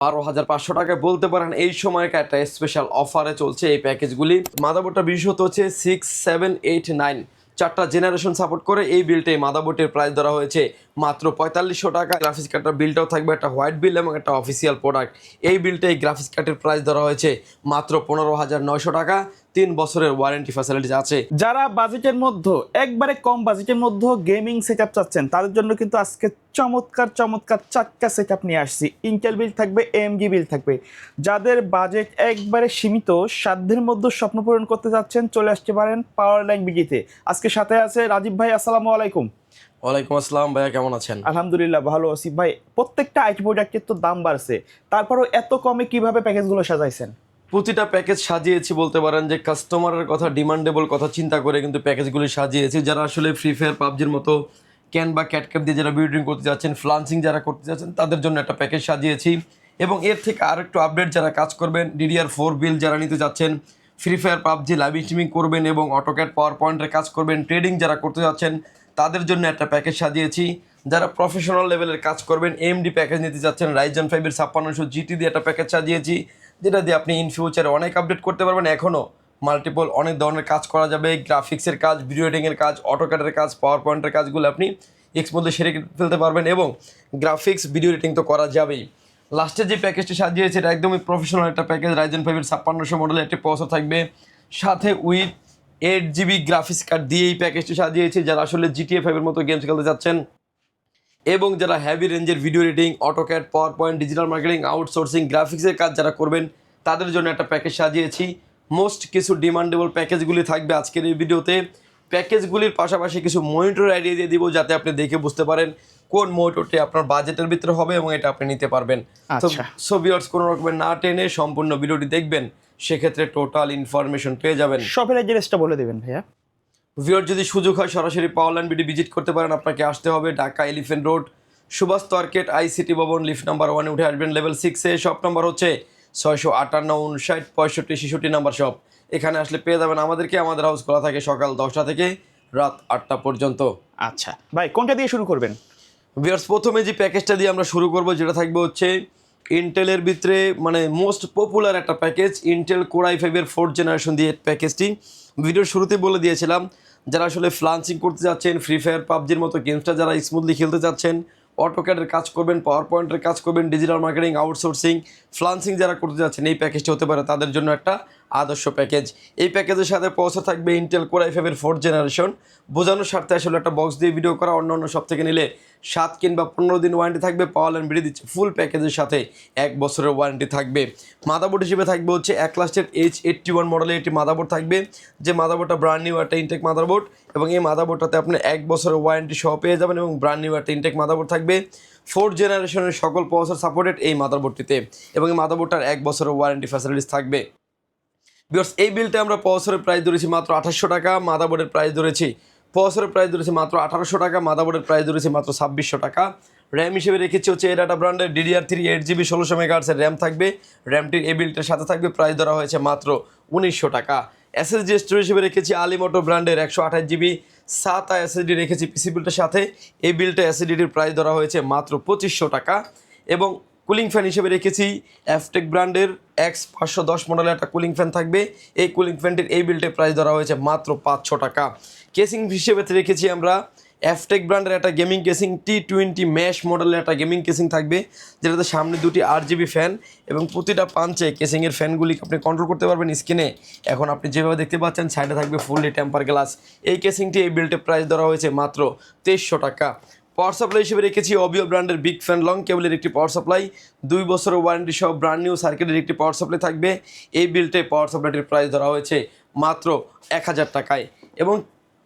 12,500 টাকায় বলতে পারেন এই সময়কে একটা স্পেশাল অফারে চলছে এই প্যাকেজগুলি। মাদারবোর্ডটা বিশেষত হচ্ছে 6, 7, 8, 9 চারটা জেনারেশন সাপোর্ট করে এই বিলটাই মাদারবোর্ডের প্রাইস ধরা হয়েছে মাত্র 4500 টাকা। গ্রাফিক্স কার্ডের বিলটাও থাকবে একটা হোয়াইট বিল এবং একটা অফিসিয়াল প্রোডাক্ট। এই বিলটাই গ্রাফিক্স কার্ডের প্রাইস ধরা হয়েছে মাত্র 15,900 টাকা। 3 বছরের ওয়ারেন্টি ফ্যাসিলিটিস আছে। যারা বাজেটের মধ্যে একবারে কম বাজেটের মধ্যে গেমিং সেটআপ চাচ্ছেন তাদের জন্য কিন্তু আজকে চমৎকার চারটা সেটআপ নিয়ে আসছি। ইন্টেল বিল থাকবে, এএমডি বিল থাকবে। যাদের বাজেট একবারে সীমিত, সাধ্যের মধ্যে স্বপ্ন পূরণ করতে যাচ্ছেন, চলে আসতে পারেন পাওয়ার লাইন বিডিতে। আজকে সাথে আছে রাজীব ভাই। আসসালামু আলাইকুম। ওয়ালাইকুম আসসালাম ভাইয়া, কেমন আছেন? আলহামদুলিল্লাহ ভালো আছি ভাই। প্রত্যেকটা আইটি প্রোডাক্টের তো দাম বাড়ছে, তারপরও এত কমে কিভাবে প্যাকেজগুলো সাজাইছেন? প্রতিটা প্যাকেজ সাজিয়েছি বলতে পারেন যে কাস্টমারের কথা, ডিমান্ডেবল কথা চিন্তা করে কিন্তু প্যাকেজগুলি সাজিয়েছি। যারা আসলে ফ্রি ফায়ার, পাবজির মতো ক্যান বা ক্যাটক্যাপ দিয়ে যারা বিল্ডিং করতে যাচ্ছেন, ফ্লান্সিং যারা করতে যাচ্ছেন, তাদের জন্য একটা প্যাকেজ সাজিয়েছি। এবং এর থেকে আর একটু আপডেট যারা কাজ করবেন, DDR4 বিল যারা নিতে যাচ্ছেন, free fire PUBG live streaming করবেন এবং অটোক্যাড পাওয়ার পয়েন্টের কাজ করবেন, ট্রেডিং যারা করতে যাচ্ছেন, তাদের জন্য একটা প্যাকেজ সাজিয়েছি। যারা প্রফেশনাল লেভেলের কাজ করবেন, AMD প্যাকেজ নিতে যাচ্ছেন, Ryzen 5 এর 5600 GT দিয়ে একটা প্যাকেজ সাজিয়েছি, যেটা দিয়ে আপনি ইন ফিউচারে অনেক আপডেট করতে পারবেন। এখনও মাল্টিপল অনেক ধরনের কাজ করা যাবে। গ্রাফিক্সের কাজ, ভিডিও এডিটিংয়ের কাজ, অটোক্যাডের কাজ, পাওয়ার পয়েন্টের কাজগুলো আপনি এক্স মধ্যে সেরে ফেলতে পারবেন। এবং গ্রাফিক্স, ভিডিও এডিটিং তো করা যাবেই। লাস্টে যে প্যাকেজটি সাজিয়েছে এটা একদমই প্রফেশনাল একটা প্যাকেজ। Ryzen 5 এর 5600 মডেলের একটি প্রসেসর থাকবে, সাথে উইথ 8GB গ্রাফিক্স কার্ড দিয়ে এই প্যাকেজটি সাজিয়েছে। যারা আসলে GTA 5 এর মতো গেমস খেলতে যাচ্ছেন এবং যারা হ্যাভি রেঞ্জের video editing, AutoCAD, PowerPoint, digital marketing, outsourcing, গ্রাফিক্সের কাজ যারা করবেন, তাদের জন্য একটা প্যাকেজ সাজিয়েছি। মোস্ট কিছু ডিমান্ডেবল প্যাকেজগুলি থাকবে আজকের এই ভিডিওতে। প্যাকেজগুলির পাশাপাশি কিছু মনিটর আইডিয়া দিয়ে দিব, যাতে আপনি দেখে বুঝতে পারেন কোন মনিটরটি আপনার বাজেটের ভিতরে হবে এবং এটা আপনি নিতে পারবেন। তো সো ভিউয়ার্স, কোনো রকমের না টেনে সম্পূর্ণ ভিডিওটি দেখবেন, সেক্ষেত্রে টোটাল ইনফরমেশন পেয়ে যাবেন। শপের অ্যাড্রেসটা বলে দেবেন ভাইয়া। ভিউয়ার, যদি সুযোগ হয় সরাসরি পাওয়ার লাইন বিডি ভিজিট করতে পারেন। আপনাকে আসতে হবে Dhaka elephant road, Subhash market, ICT ভবন, লিফট নাম্বার 1 উঠে আসবেন লেভেল 6-এ। শপ নাম্বার হচ্ছে 658, 59, 65, 66 নাম্বার শপ। এখানে আসলে পেয়ে যাবেন আমাদেরকে। আমাদের হাউস খোলা থাকে সকাল 10টা থেকে রাত 8টা পর্যন্ত। আচ্ছা ভাই, কোনটা দিয়ে শুরু করবেন? ভিউয়ার্স, প্রথমে যে প্যাকেজটা দিয়ে আমরা শুরু করব, যেটা থাকবে হচ্ছে ইন্টেলের ভিতরে মানে মোস্ট পপুলার একটা প্যাকেজ, ইন্টেল কোর i5 এর 4th জেনারেশন দিয়ে প্যাকেজটি। ভিডিওর শুরুতে বলে দিয়েছিলাম, যারা আসলে ফ্লান্সিং করতে যাচ্ছেন, ফ্রি ফায়ার পাবজির মতো গেমসটা যারা স্মুথলি খেলতে যাচ্ছেন, অটোক্যাডের কাজ করবেন, পাওয়ার পয়েন্টের কাজ করবেন, ডিজিটাল মার্কেটিং, আউটসোর্সিং, ফ্লান্সিং যারা করতে যাচ্ছেন, এই প্যাকেজটি হতে পারে তাদের জন্য একটা আদর্শ প্যাকেজ। এই প্যাকেজের সাথে পৌঁছে থাকবে ইন্টেল কোর i5 এর 4th জেনারেশন। বোঝানোর স্বার্থে আসলে একটা বক্স দিয়ে ভিডিও করা। অন্য সব থেকে নিলে 7 কিংবা 15 দিন ওয়ারেন্টি থাকবে। পাওয়ার লাইন বিডি দিচ্ছে ফুল প্যাকেজের সাথে 1 বছরের ওয়ারেন্টি থাকবে। মাদারবোর্ড হিসেবে থাকবে হচ্ছে অ্যাক্লাস্টের H81 মডেলের একটি মাদারবোর্ড থাকবে, যে মাদারবোর্ডটা ব্র্যান্ড নিউ একটা ইনটেক মাদারবোর্ড। এবং এই মাদারবোর্ডটাতে আপনি 1 বছরের ওয়ারেন্টি সহ পেয়ে যাবেন এবং ব্র্যান্ড নিউ একটা ইনটেক মাদারবোর্ড থাকবে। 4th জেনারেশনের সকল প্রসেসর সাপোর্টেড এই মাদারবোর্ডটিতে, এবং এই মাদারবোর্ডটার 1 বছরের ওয়ারেন্টি ফ্যাসিলিটিস থাকবে। বিকজ এই বিলটা আমরা প্রসেসরের প্রাইস ধরেছি মাত্র 2800 টাকা, মাদারবোর্ডের প্রাইস ধরেছি প্রসেসরের প্রাইস ধরেছি মাত্র 1800 টাকা, মাদারবোর্ডের প্রাইস ধরেছি মাত্র 2600 টাকা। র্যাম হিসেবে রেখেছি হচ্ছে এডাটা ব্র্যান্ডের DDR3 8GB 1600 মেগাহার্টজের র্যাম থাকবে। র্যামটির এই বিলটার সাথে থাকবে, প্রাইস ধরা হয়েছে মাত্র 1900 টাকা। SSD স্টোরেজ হিসেবে রেখেছি আলিমোটো ব্র্যান্ডের 128GB 7টা SSD রেখেছি পিসি বিলটার সাথে। এই বিলটা SSDটির প্রাইস ধরা হয়েছে মাত্র 2500 টাকা। এবং কুলিং ফ্যান হিসেবে রেখেছি অ্যাফটেক ব্র্যান্ডের X510 মডেলের একটা কুলিং ফ্যান থাকবে। এই কুলিং ফ্যানটির এই বিল্টের প্রাইস ধরা হয়েছে মাত্র 500 টাকা। কেসিং হিসেবে রেখেছি আমরা অ্যাফটেক ব্র্যান্ডের একটা গেমিং কেসিং T20 ম্যাশ মডেলের একটা গেমিং কেসিং থাকবে, যেটাতে সামনে 2টি 8GB ফ্যান এবং প্রতিটা পাঞ্চে কেসিংয়ের ফ্যানগুলি আপনি কন্ট্রোল করতে পারবেন স্ক্রিনে। এখন আপনি যেভাবে দেখতে পাচ্ছেন সাইডে থাকবে ফুললি টেম্পার গ্লাস। এই কেসিংটি এই বিল্টের প্রাইস ধরা হয়েছে মাত্র 2300 টাকা। পাওয়ার সাপ্লাই হিসেবে রেখেছি অবিও ব্র্যান্ডের বিগ ফ্যান লং কেবলের একটি পাওয়ার সাপ্লাই, 2 বছরের ওয়ারেন্টি সহ ব্র্যান্ড নিউ সার্কিটের একটি পাওয়ার সাপ্লাই থাকবে। এই বিলটে পাওয়ার সাপ্লাইটির প্রাইস ধরা হয়েছে মাত্র 1000 টাকায়। এবং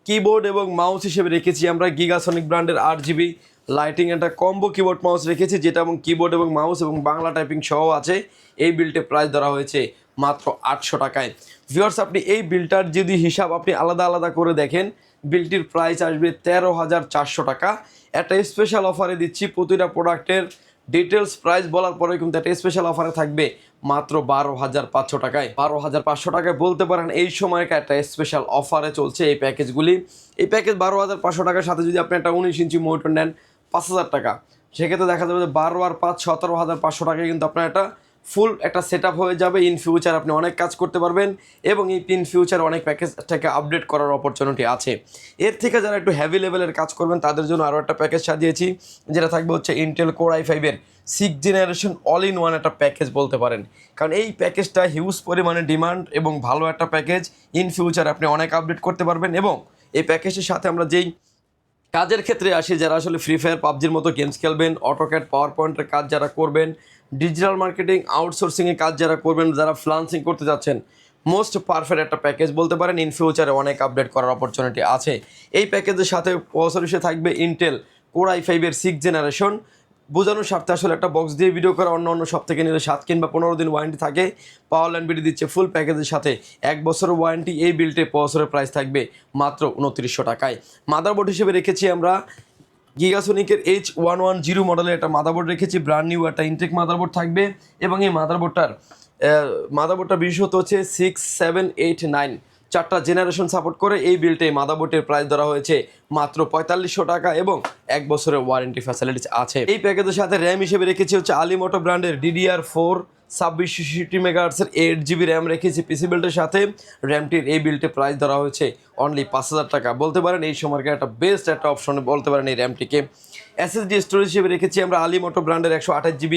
কিবোর্ড এবং মাউস হিসেবে রেখেছি আমরা গিগাসনিক ব্র্যান্ডের 8GB লাইটিং একটা কম্বো কিবোর্ড মাউস রেখেছি, যেটা এবং কিবোর্ড এবং মাউস এবং বাংলা টাইপিং সহ আছে। এই বিলটে প্রাইস ধরা হয়েছে মাত্র 800 টাকায়। ভিউয়ার্স, আপনি এই বিলটার যদি হিসাব আপনি আলাদা আলাদা করে দেখেন, বিলটির প্রাইস আসবে 13,400 টাকা। একটা স্পেশাল অফারে দিচ্ছি, প্রতিটা প্রোডাক্টের ডিটেলস প্রাইস বলার পরে কিন্তু একটা স্পেশাল অফারে থাকবে মাত্র 12,500 টাকায়। 12,500 টাকায় বলতে পারেন এই সময়কে একটা স্পেশাল অফারে চলছে এই প্যাকেজগুলি। এই প্যাকেজ 12,500 টাকার সাথে যদি আপনি একটা 19 ইঞ্চি মনিটর নেন 5,000 টাকা, সেক্ষেত্রে দেখা যাবে যে 12/5 17,500 কিন্তু আপনার একটা ফুল একটা সেট আপ হয়ে যাবে। ইন ফিউচার আপনি অনেক কাজ করতে পারবেন এবং এই ইন ফিউচার অনেক প্যাকেজটাকে আপডেট করার অপরচুনিটি আছে। এর থেকে যারা একটু হেভি লেভেলের কাজ করবেন তাদের জন্য আরও একটা প্যাকেজ সাজিয়েছি, যেটা থাকবে হচ্ছে ইন্টেল কোর i5-এর 6th generation all in one একটা প্যাকেজ বলতে পারেন। কারণ এই প্যাকেজটা হিউজ পরিমাণে ডিমান্ড এবং ভালো একটা প্যাকেজ। ইন ফিউচার আপনি অনেক আপডেট করতে পারবেন এবং এই প্যাকেজের সাথে আমরা যেই কাজের ক্ষেত্রে আসি, যারা আসলে ফ্রি ফায়ার পাবজির মতো গেমস খেলবেন, অটোক্যাড পাওয়ার পয়েন্টের কাজ যারা করবেন, ডিজিটাল মার্কেটিং আউটসোর্সিংয়ের কাজ যারা করবেন, যারা ফ্রিল্যান্সিং করতে যাচ্ছেন, মোস্ট পারফেক্ট একটা প্যাকেজ বলতে পারেন। ইন ফিউচারে অনেক আপডেট করার অপরচুনিটি আছে। এই প্যাকেজের সাথে প্রসেসর হিসেবে থাকবে ইন্টেল কোর i5-এর 6th জেনারেশন। বোঝানোর স্বার্থে আসলে একটা বক্স দিয়ে ভিডিও করা, অন্য সব থেকে নিলে 7 কিংবা 15 দিন ওয়ারেন্টি থাকে। পাওয়ার ল্যান্ড বিডি দিচ্ছে ফুল প্যাকেজের সাথে 1 বছরের ওয়ারেন্টি। এই বিল্টে প্রসেসরের প্রাইস থাকবে মাত্র 2900 টাকায়। মাদারবোর্ড হিসেবে রেখেছি আমরা গিগাসোনিকের H110 মডেলের একটা মাদারবোর্ড রেখেছি। ব্র্যান্ড নিউ একটা ইনটেক মাদারবোর্ড থাকবে এবং এই মাদারবোর্ডটার বিশেষত হচ্ছে 6 7 8 9 4টা জেনারেশন সাপোর্ট করে। এই বিল্টে মাদারবোর্ডের প্রাইস ধরা হয়েছে মাত্র 4500 টাকা এবং 1 বছরের ওয়ারেন্টি ফ্যাসিলিটিস আছে। এই প্যাকেজের সাথে র্যাম হিসেবে রেখেছি হচ্ছে আলিমোটো ব্র্যান্ডের DDR4 2660 মেগাহার্টসের 8GB র্যাম রেখেছি পিসি বিল্টের সাথে। র্যামটির এই বিল্টে প্রাইস ধরা হয়েছে অনলি 5000 টাকা। বলতে পারেন এই সময়কার একটা বেস্ট একটা অপশন বলতে পারেন এই র্যামটিকে। এসএসডি স্টোরেজ হিসেবে রেখেছি আমরা আলিমোটো ব্র্যান্ডের 128GB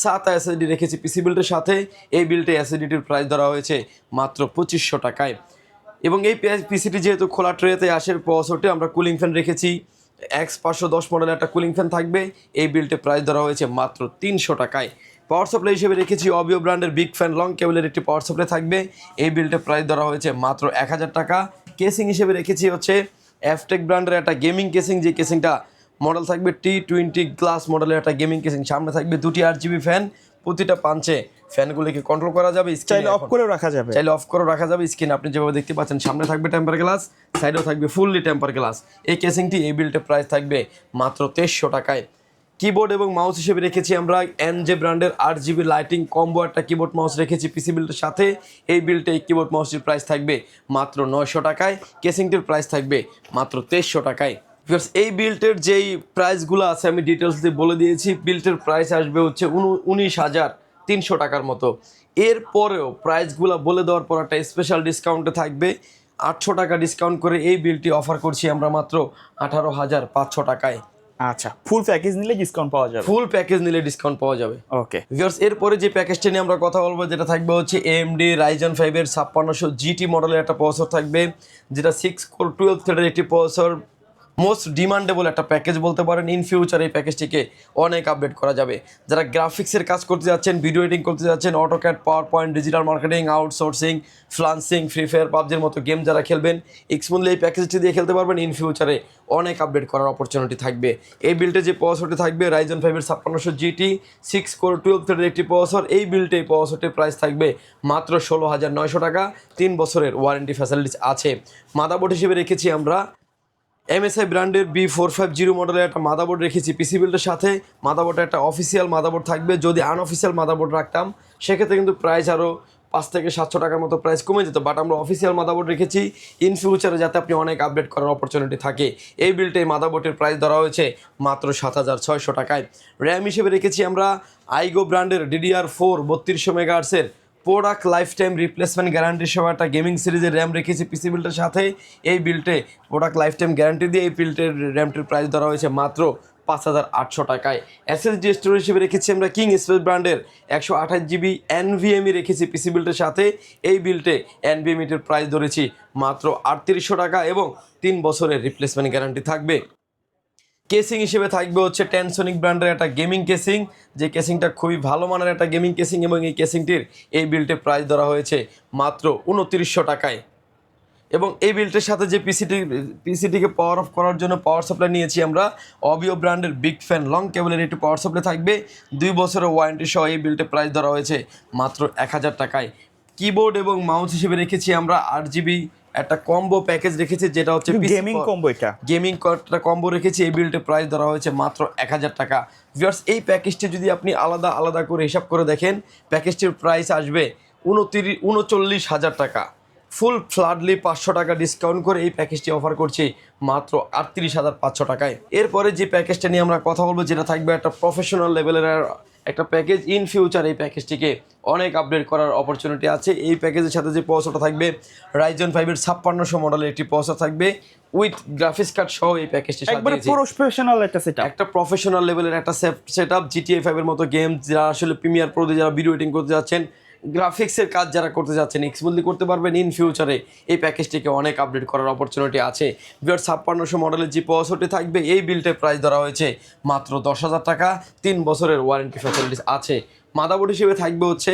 SATA এসএসডি রেখেছি পিসি বিল্টের সাথে। এই বিল্টে এসএসডিটির প্রাইস ধরা হয়েছে মাত্র 2500 টাকায়। এবং এই পিসিটি যেহেতু খোলা ট্রেতে আসে, প্রসেসরটি আমরা কুলিং ফ্যান রেখেছি। X510 মডেলের একটা কুলিং ফ্যান থাকবে। এই বিল্টে প্রাইস ধরা হয়েছে মাত্র 300 টাকায়। পাওয়ার সাপ্লাই হিসেবে রেখেছি অবিও ব্র্যান্ডের বিগ ফ্যান লং কেবলের একটি পাওয়ার সাপ্লাই থাকবে। এই বিল্টে প্রাইস ধরা হয়েছে মাত্র 1000 টাকা। কেসিং হিসেবে রেখেছি হচ্ছে এফটেক ব্র্যান্ডের একটা গেমিং কেসিং, যে কেসিংটা মডেল থাকবে T20 গ্লাস মডেলের একটা গেমিং কেসিং। সামনে থাকবে 2টি 8GB ফ্যান, প্রতিটা পাঞ্চে ফ্যানগুলিকে কন্ট্রোল করা যাবে। চাইলে অফ করেও রাখা যাবে, রাখা যাবে। স্ক্রিনে আপনি যেভাবে দেখতে পাচ্ছেন সামনে থাকবে টেম্পার গ্লাস, সাইডেও থাকবে ফুললি টেম্পার গ্লাস। এই কেসিংটি এই বিল্টে প্রাইস থাকবে মাত্র 2300 টাকায়। কিবোর্ড এবং মাউস হিসেবে রেখেছি আমরা NJ ব্র্যান্ডের 8GB লাইটিং কম্বো একটা কিবোর্ড মাউস রেখেছি পিসি বিল্টের সাথে। এই বিল্টে এই কিবোর্ড মাউসটির প্রাইস থাকবে মাত্র 900 টাকায়। কেসিংটির প্রাইস থাকবে মাত্র 2300 টাকায়। বিকজ এই বিল্টের যেই প্রাইসগুলো আছে আমি ডিটেলস দিয়ে বলে দিয়েছি। বিল্টের প্রাইস আসবে হচ্ছে 19,300 টাকার মতো। এরপরেও প্রাইসগুলো বলে দেওয়ার পর একটা স্পেশাল ডিসকাউন্টে থাকবে 800 টাকা ডিসকাউন্ট করে এই বিলটি অফার করছি আমরা মাত্র 18,500 টাকায়। আচ্ছা, ফুল প্যাকেজ নিলে ডিসকাউন্ট পাওয়া যাবে? ফুল প্যাকেজ নিলে ডিসকাউন্ট পাওয়া যাবে। ওকে ভিউয়ার্স, এরপরে যে প্যাকেজটা নিয়ে আমরা কথা বলবো যেটা থাকবে হচ্ছে AMD Ryzen 5-এর 5600 GT মডেলের একটা প্রসেসর থাকবে, যেটা 6 কোর 12 থ্রেডের একটি প্রসেসর। মোস্ট ডিমান্ডেবল একটা প্যাকেজ বলতে পারেন। ইন ফিউচার এই প্যাকেজটিকে অনেক আপডেট করা যাবে। যারা গ্রাফিক্সের কাজ করতে যাচ্ছেন, ভিডিও এডিটিং করতে যাচ্ছেন, AutoCAD PowerPoint digital marketing outsourcing freelancing Free Fire পাবজির মতো গেম যারা খেলবেন, স্মুথলি এই প্যাকেজটি দিয়ে খেলতে পারবেন। ইন ফিউচারে অনেক আপডেট করার অপরচুনিটি থাকবে। এই বিল্টে যে প্রসেসরটি থাকবে Ryzen 5-এর 5600 GT 6 কোর 12 থ্রেডের একটি প্রসেসর। এই বিল্টে এই প্রসেসরটির প্রাইস থাকবে মাত্র 16,900 টাকা। 3 বছরের ওয়ারেন্টি ফ্যাসিলিটিস আছে। মাদারবোর্ড হিসেবে রেখেছি আমরা MSI ব্র্যান্ডের B450 মডেলের একটা মাদারবোর্ড রেখেছি পিসি বিল্ডের সাথে। মাদারবোর্ডটা একটা অফিসিয়াল মাদারবোর্ড থাকবে। যদি আনঅফিসিয়াল মাদারবোর্ড রাখতাম সেক্ষেত্রে কিন্তু প্রাইস আরও 500 থেকে 700 টাকার মতো প্রাইস কমে যেত, বাট আমরা অফিসিয়াল মাদারবোর্ড রেখেছি ইন ফিউচারে যাতে আপনি অনেক আপডেট করার অপরচুনিটি থাকে। এই বিল্টে মাদারবোর্ডের প্রাইস ধরা হয়েছে মাত্র 7,600 টাকায়। র্যাম হিসেবে রেখেছি আমরা আইগো ব্র্যান্ডের DDR4 3200 মেগাহার্টসের product lifetime replacement guarantee সহ একটা গেমিং সিরিজের র্যাম রেখেছি পিসি বিল্টের সাথে। এই বিল্টে প্রোডাক্ট লাইফ টাইম গ্যারান্টি দিয়ে এই বিল্টের র্যামটির প্রাইস ধরা হয়েছে মাত্র 5,800 টাকায়। SSD স্টোরেজ হিসেবে রেখেছি আমরা কিং স্পেস ব্র্যান্ডের 128GB NVMe রেখেছি পিসি বিল্টের সাথে। এই বিল্টে NVMe-টির প্রাইস ধরেছি মাত্র 3800 টাকা এবং 3 বছরের রিপ্লেসমেন্ট গ্যারান্টি থাকবে। কেসিং হিসেবে থাকবে হচ্ছে টেনসনিক ব্র্যান্ডের একটা গেমিং কেসিং, যে কেসিংটা খুবই ভালো মানের একটা গেমিং কেসিং এবং এই কেসিংটির এই বিল্টের প্রাইস ধরা হয়েছে মাত্র 2900 টাকায়। এবং এই বিল্টের সাথে যে পিসিটিকে পাওয়ার অফ করার জন্য পাওয়ার সাপ্লাই নিয়েছি আমরা অবিও ব্র্যান্ডের বিগ ফ্যান লং কেবলের একটি পাওয়ার সাপ্লাই থাকবে। 2 বছরের ওয়ারেন্টি সহ এই বিল্টের প্রাইস ধরা হয়েছে মাত্র 1000 টাকায়। কিবোর্ড এবং মাউস হিসেবে রেখেছি আমরা 8GB একটা কম্বো প্যাকেজ রেখেছি, যেটা হচ্ছে গেমিং কম্বো। এটা গেমিং একটা কম্বো রেখেছি। এই বিল্টের প্রাইস ধরা হয়েছে মাত্র 1000 টাকা। ভিউয়ার্স, এই প্যাকেজটি যদি আপনি আলাদা আলাদা করে হিসাব করে দেখেন প্যাকেজটির প্রাইস আসবে 39,000 টাকা। ফুল ফ্ল্যাটলি 500 টাকা ডিসকাউন্ট করে এই প্যাকেজটি অফার করছি মাত্র 38,500 টাকায়। এরপরে যে প্যাকেজটা নিয়ে আমরা কথা বলবো, যেটা থাকবে একটা প্রফেশনাল লেভেলের একটা প্যাকেজ। ইন ফিউচার এই প্যাকেজটিকে অনেক আপডেট করার অপরচুনিটি আছে। এই প্যাকেজের সাথে যে প্রসেসরটা থাকবে Ryzen 5-এর 5600 মডেলের একটি প্রসেসর থাকবে উইথ গ্রাফিক্স কার্ড সহ এই প্যাকেজটি একবারে সাজিয়েছি। প্রফেশনাল একটা সেটআপ, একটা প্রফেশনাল লেভেলের একটা সেটআপ। GTA 5 এর মতো গেম যারা আসলে প্রিমিয়ার প্রোতে যারা ভিডিও এডিটিং করতে যাচ্ছেন, গ্রাফিক্সের কাজ যারা করতে যাচ্ছেন, স্মুথলি করতে পারবেন। ইন ফিউচারে এই প্যাকেজটিকে অনেক আপডেট করার অপরচুনিটি আছে। বিয়ার 5600 মডেলের যে প্রসেসরটি থাকবে, এই বিল্টের প্রাইস ধরা হয়েছে মাত্র 10,000 টাকা। 3 বছরের ওয়ারেন্টি ফ্যাসিলিটিস আছে। মাদারবোর্ড হিসেবে থাকবে হচ্ছে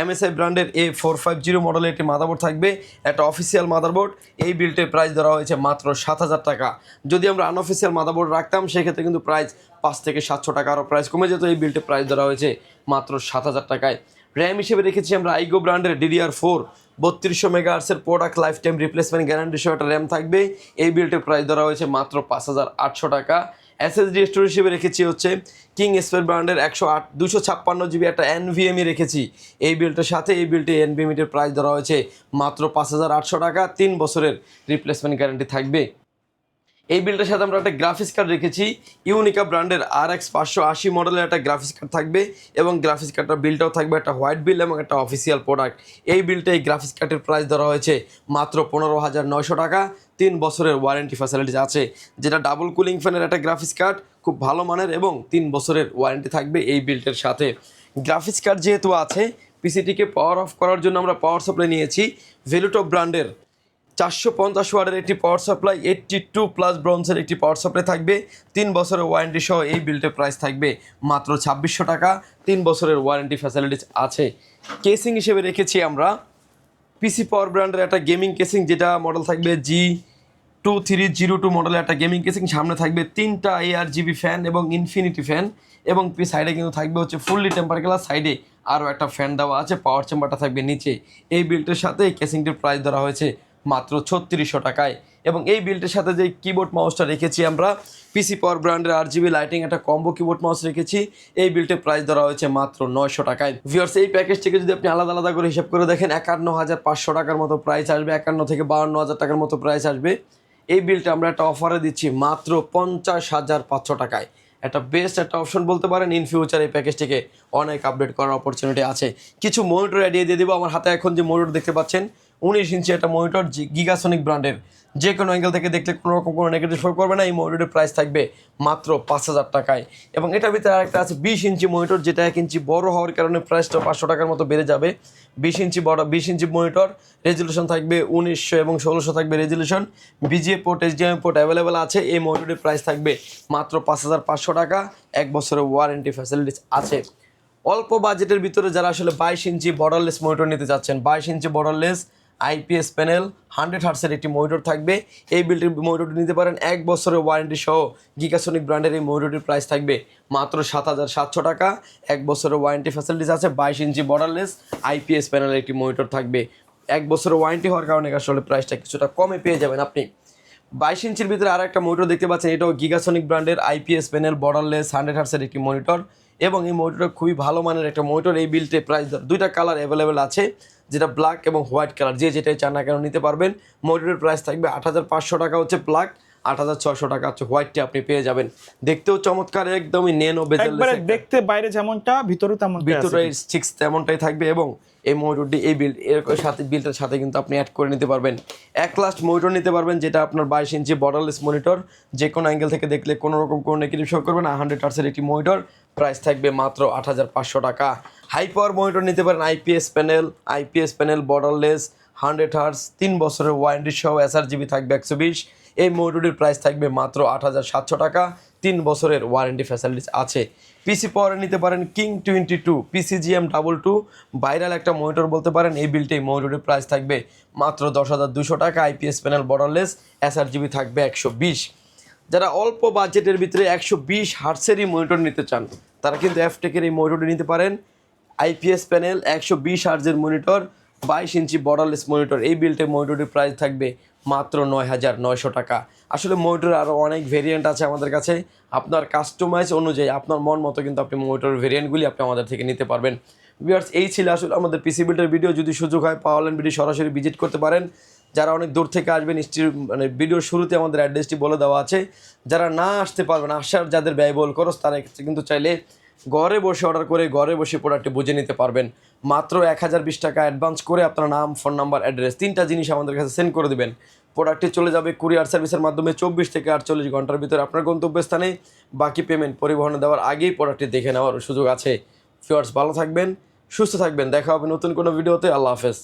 MSI ব্র্যান্ডের A450 মডেলের একটি মাদারবোর্ড থাকবে, একটা অফিসিয়াল মাদারবোর্ড। এই বিল্টের প্রাইস ধরা হয়েছে মাত্র 7,000 টাকা। যদি আমরা আনঅফিসিয়াল মাদারবোর্ড রাখতাম সেক্ষেত্রে কিন্তু প্রাইস 5 থেকে 700 টাকা আরও প্রাইস কমে যেত। এই বিল্টের প্রাইস ধরা হয়েছে মাত্র 7,000 টাকায়। র্যাম হিসেবে রেখেছি আমরা আইগো ব্র্যান্ডের DDR4 3200 মেগাহার্টসের product lifetime replacement guarantee সহ একটা র্যাম থাকবে। এই বিল্টের প্রাইস ধরা হয়েছে মাত্র 5,800 টাকা। SSD স্টোরেজ হিসেবে রেখেছি হচ্ছে কিং স্পেস ব্র্যান্ডের 256 জিবি একটা NVMe রেখেছি এই বিল্টের সাথে। এই বিল্টে NVMe-র প্রাইস ধরা হয়েছে মাত্র 5,800 টাকা। 3 বছরের রিপ্লেসমেন্ট গ্যারান্টি থাকবে। এই বিলটার সাথে আমরা একটা গ্রাফিক্স কার্ড রেখেছি ইউনিকা ব্র্যান্ডের RX 580 মডেলের একটা গ্রাফিক্স কার্ড থাকবে, এবং গ্রাফিক্স কার্ডটার বিলটাও থাকবে একটা হোয়াইট বিল এবং একটা অফিসিয়াল প্রোডাক্ট। এই বিলটা এই গ্রাফিক্স কার্ডের প্রাইস ধরা হয়েছে মাত্র 15,900 টাকা। 3 বছরের ওয়ারেন্টি ফ্যাসিলিটিস আছে। যেটা ডাবল কুলিং ফ্যানের একটা গ্রাফিক্স কার্ড, খুব ভালো মানের, এবং 3 বছরের ওয়ারেন্টি থাকবে এই বিল্টের সাথে। গ্রাফিক্স কার্ড যেহেতু আছে, পিসিটিকে পাওয়ার অফ করার জন্য আমরা পাওয়ার সাপ্লাই নিয়েছি ভেলুটপ ব্র্যান্ডের 450 ওয়াটের একটি পাওয়ার সাপ্লাই, 82+ ব্রোঞ্জের একটি পাওয়ার সাপ্লাই থাকবে। 3 বছরের ওয়ারেন্টি সহ এই বিল্টের প্রাইস থাকবে মাত্র 2600 টাকা। 3 বছরের ওয়ারেন্টি ফ্যাসিলিটিস আছে। কেসিং হিসেবে রেখেছি আমরা পিসি পাওয়ার ব্র্যান্ডের একটা গেমিং কেসিং, যেটা মডেল থাকবে G2302 মডেলের একটা গেমিং কেসিং। সামনে থাকবে 3টা ARGB ফ্যান এবং ইনফিনিটি ফ্যান, এবং সাইডে কিন্তু থাকবে হচ্ছে ফুললি টেম্পার গ্লাস। সাইডে আরও একটা ফ্যান দেওয়া আছে। পাওয়ার চেম্বারটা থাকবে নিচে। এই বিল্টের সাথে এই কেসিংটির প্রাইস ধরা হয়েছে মাত্র 3600 টাকায়। এবং এই বিল্টের সাথে যে কিবোর্ড মাউসটা রেখেছি আমরা পিসি পাওয়ার ব্র্যান্ডের RGB লাইটিং একটা কম্বো কিবোর্ড মাউস রেখেছি। এই বিল্টের প্রাইস ধরা হয়েছে মাত্র 900 টাকায়। ভিউয়ার্স, এই প্যাকেজ থেকে যদি আপনি আলাদা আলাদা করে হিসাব করে দেখেন, 51,500 টাকার মতো প্রাইস আসবে, 51 থেকে 52,000 টাকার মতো প্রাইস আসবে। এই বিলটা আমরা একটা অফারে দিচ্ছি মাত্র 50,500 টাকায়। একটা বেস্ট একটা অপশন বলতে পারেন। ইন ফিউচার এই প্যাকেজটিকে অনেক আপডেট করার অপরচুনিটি আছে। কিছু মনিটর এডিয়ে দিয়ে দেবো। আমার হাতে এখন যে মনিটর দেখতে পাচ্ছেন 19 ইঞ্চি একটা মনিটর, গিগাসনিক ব্র্যান্ডের। যে কোনো অ্যাঙ্গেল থেকে দেখলে কোনো রকম কোনো নেগেটিভ শো করবে না। এই মনিটরের প্রাইস থাকবে মাত্র 5,000 টাকায়। এবং এটার ভিতরে আরেকটা আছে 20 ইঞ্চি মনিটর, যেটা 1 ইঞ্চি বড় হওয়ার কারণে প্রাইসটা 500 টাকার মতো বেড়ে যাবে। 20 ইঞ্চি বড় 20 ইঞ্চি মনিটর, রেজুলেশন থাকবে 1900 এবং 1600 থাকবে resolution. BGA port HDMI port available আছে। এই মনিটরের প্রাইস থাকবে মাত্র 5,500 টাকা। 1 বছরের ওয়ারেন্টি ফ্যাসিলিটিস আছে। অল্প বাজেটের ভিতরে যারা আসলে 22 ইঞ্চি বর্ডারলেস মনিটর নিতে চাচ্ছেন, 22 ইঞ্চি বর্ডারলেস IPS প্যানেল 100 হার্টসের একটি মনিটর থাকবে। এই বিল্টের মনিটরটি নিতে পারেন 1 বছরের ওয়ারেন্টি সহ। গিগাসনিক ব্র্যান্ডের এই মনিটরটির প্রাইস থাকবে মাত্র 7,700 টাকা। 1 বছরের ওয়ারেন্টি ফ্যাসিলিটিস আছে। 22 ইঞ্চি বর্ডারলেস IPS প্যানেলের একটি মনিটর থাকবে। 1 বছরের ওয়ারেন্টি হওয়ার কারণে আসলে প্রাইসটা কিছুটা কমে পেয়ে যাবেন আপনি। 22 ইঞ্চির ভিতরে আর একটা মনিটর দেখতে পাচ্ছেন, এটাও গিগাসনিক ব্র্যান্ডের IPS প্যানেল বর্ডারলেস 100 হার্টসের একটি মনিটর, এবং এই মনিটরটা খুবই ভালো মানের একটা মনিটর। এই বিল্টে প্রাইস দুইটা কালার অ্যাভেলেবেল আছে, যেটা ব্ল্যাক এবং হোয়াইট কালার। যে যেটাই চান না কেন নিতে পারবেন। মনিটরের প্রাইস থাকবে 8,500 টাকা হচ্ছে ব্ল্যাক, 8,600 টাকা হচ্ছে হোয়াইটটি আপনি পেয়ে যাবেন। দেখতেও চমৎকার, একদমই নেনো বেজেল, একবারে দেখতে বাইরে যেমনটা ভিতরে তেমনটা, ভিতরে ঠিক তেমনটাই থাকবে। এবং এই মনিটরটি এই বিল্ড এর সাথে বিল্ডের সাথে কিন্তু আপনি অ্যাড করে নিতে পারবেন। এক লাস্ট মনিটর নিতে পারবেন, যেটা আপনার 22 ইঞ্চি বর্ডারলেস মনিটর। যে কোনো অ্যাঙ্গেল থেকে দেখলে কোনো রকম কোনো নেগেটিভ শো করবে না। 100 হার্টসের একটি মনিটর, প্রাইস থাকবে মাত্র 8,500 টাকা। হাই পাওয়ার মনিটর নিতে পারেন IPS প্যানেল বর্ডারলেস 100 হার্টস, 3 বছরের ওয়ারেন্টি সহ। SRGB থাকবে 120। এই মনিটরটির প্রাইস থাকবে মাত্র 8,700 টাকা। 3 বছরের ওয়ারেন্টি ফ্যাসিলিটিস আছে। পিসি পাওয়ারে নিতে পারেন কিং 22 PCGM22, ভাইরাল একটা মনিটর বলতে পারেন। এই বিলটি মনিটরের প্রাইস থাকবে মাত্র 10,200 টাকা। IPS প্যানেল বর্ডারলেস, SRGB থাকবে 120। যারা অল্প বাজেটের ভিতরে 120 হার্টসেরই মনিটর নিতে চান, তারা কিন্তু এফটেকের এই মনিটরটি নিতে পারেন। IPS প্যানেল 120 হার্টজের মনিটর, 22 ইঞ্চি বর্ডারলেস মনিটর। এই বিল্টের মনিটরের প্রাইস থাকবে মাত্র 9,900 টাকা। আসলে মনিটরের আরও অনেক ভেরিয়েন্ট আছে আমাদের কাছে। আপনার কাস্টমাইজ অনুযায়ী আপনার মন মতো কিন্তু আপনি মনিটরের ভেরিয়েন্টগুলি আপনি আমাদের থেকে নিতে পারবেন। ভিউয়ার্স এই ছিল আসলে আমাদের পিসি বিল্ডের ভিডিও। যদি সুযোগ হয় পাওয়ালেন ভিডিও সরাসরি ভিজিট করতে পারেন। যারা অনেক দূর থেকে আসবেন মানে ভিডিওর শুরুতে আমাদের অ্যাড্রেসটি বলে দেওয়া আছে। যারা না আসতে পারবেন, আসার যাদের ব্যয়বহুল খরচ তারা কিন্তু চাইলে ঘরে বসে অর্ডার করে ঘরে বসে প্রোডাক্টটি বুঝে নিতে পারবেন। মাত্র 1020 টাকা অ্যাডভান্স করে আপনার নাম, ফোন নাম্বার, অ্যাড্রেস 3টা জিনিস আমাদের কাছে সেন্ড করে দেবেন। প্রোডাক্টটি চলে যাবে কুরিয়ার সার্ভিসের মাধ্যমে 24 থেকে 48 ঘন্টার ভিতরে আপনার গন্তব্যস্থানে। বাকি পেমেন্ট পরিবহনে দেওয়ার আগেই প্রোডাক্টটি দেখে নেওয়ার সুযোগ আছে। ভিউয়ার্স ভালো থাকবেন, সুস্থ থাকবেন, দেখা হবে নতুন কোনো ভিডিওতে। আল্লাহ হাফেজ।